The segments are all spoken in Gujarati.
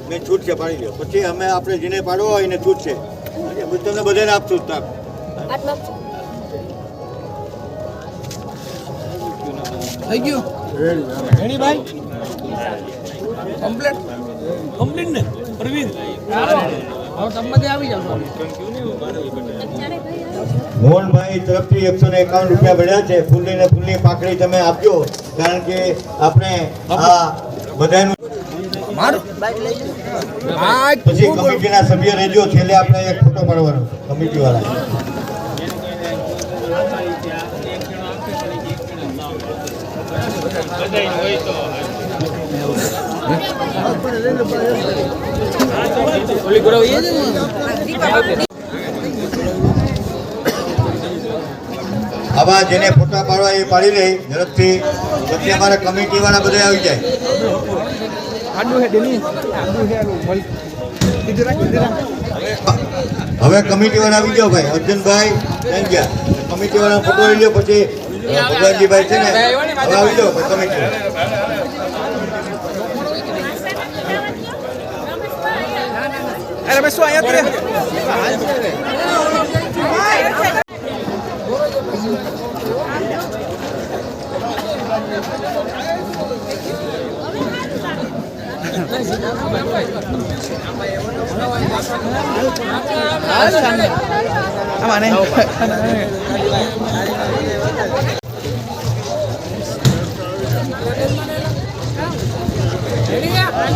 મેં છૂટ છે પાડી લ્યો. પછી અમે આપણે જેને પાડવો હોય એને છૂટ છે. તમને બધાને આપશું તાપ. થઈ ગયું રેડી ભાઈ કમ્પ્લીટ કમ્પ્લીટ ને પ્રવીણ હવે તમે આવી જાવ મોહનભાઈ તરફથી 151 રૂપિયા મળ્યા છે. ફૂલની પાકડી તમે આપજો, કારણ કે આપણે આ બધાનું પછી કમિટીના સભ્ય રહેજો. છેલ્લે આપણે એક ફોટો પાડવાનો કમિટી વાળા. આવા જેને ફોટા પાડવા એ પાડી લે ઝડપથી. પછી અમારા કમિટી વાળા બધા આવી જાય. હવે કમિટી વાળા આવી જાઓ ભાઈ. અર્જુનભાઈ થઈ ગયા. કમિટી વાળા ફોટો લઈ લો. પછી ભગવાનજીભાઈ છે ને હવે આવી જાઓ કમિટી. રમેશ અહીંયા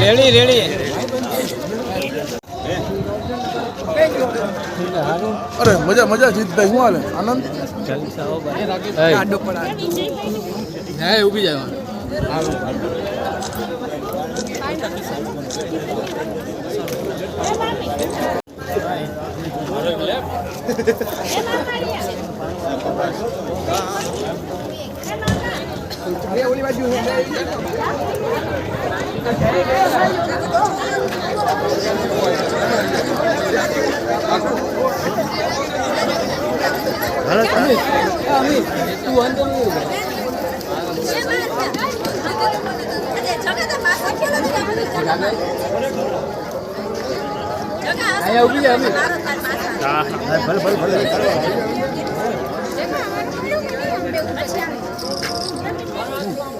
રેડી રેડી અરે મજા મજા જીતભાઈ હું હાલે આનંદ હે ઉભી જાય ઓલી બાજુ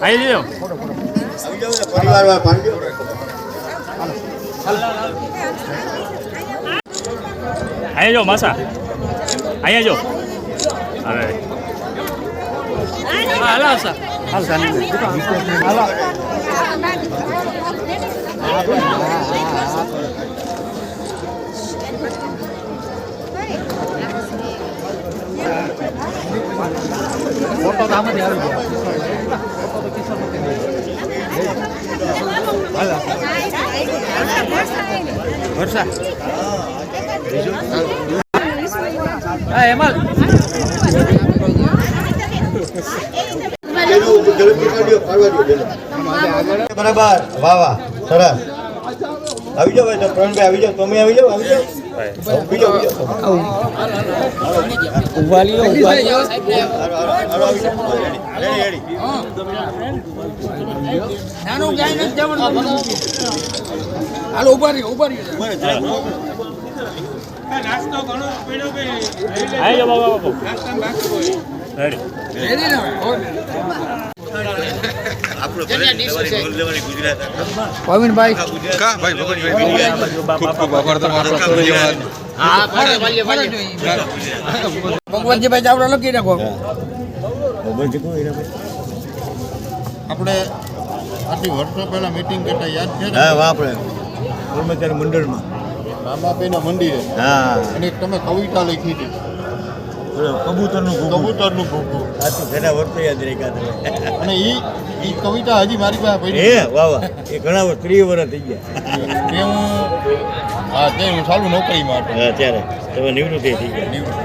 આવી લ્યો પરિવાર પાડજો. અહીંયા જો માસા અહીંયા જો અરે હાલ આવસા હાલ સાની હાલ ફોટો તો આમાંથી આવી ગયા. વર્ષા હા એમાં બરાબર. વાહ વાહ સરસ. આવી જાઓ ભાઈ. પ્રવીણભાઈ આવી જાઓ. તમે આવી જાઓ. આવી જાઓ. નાસ્તો ઘણો પીડો કે આઈ જાવ બાબા રેડી રેડી ને પવિનભાઈ કા ભાઈ ભગવાનભાઈ ખૂબ ખૂબ આભાર તમારો. ભગવાનજીભાઈ ચાવડા લખી નાખો. આપણે આટલી વર્ષો પહેલા મીટિંગ કરતા યાદ છે ને? હા આપણે કર્મચારી મંડળમાં રામાભાઈના મંદિરે. હા. અને તમે કવિતા લખી હતી કબૂતરનું કબૂતરનું ભૂખું. સાચું ઘણા વર્ષો યાદ રાખ્યા. અને એ કવિતા હજી મારી પાસે પડી. એ વાહ વાહ. એ ઘણા વર્ષ 30 વર્ષ થઈ ગયા. તે હું હા તે હું ચાલુ નોકરીમાં હતો. હા ત્યારે તમે નિવૃત્તિ થઈ ગયા. નિવૃત્તિ.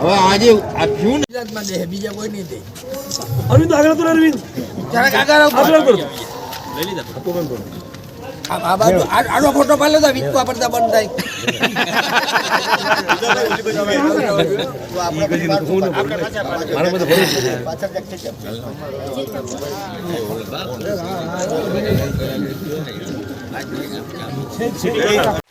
હવે આજે આ થયું ને ગુજરાતમાં દે બીજા કોઈ નહીં દે. અરવિંદ આગળ તો અરવિંદ જરાક આગળ આવો. આગળ કરો લઈ લીધા. આ બાજુ આડો ફોટો પાડો તો વિકવા પડતા બંધ થાય. તો આપણે પછી પાછળ પાછળ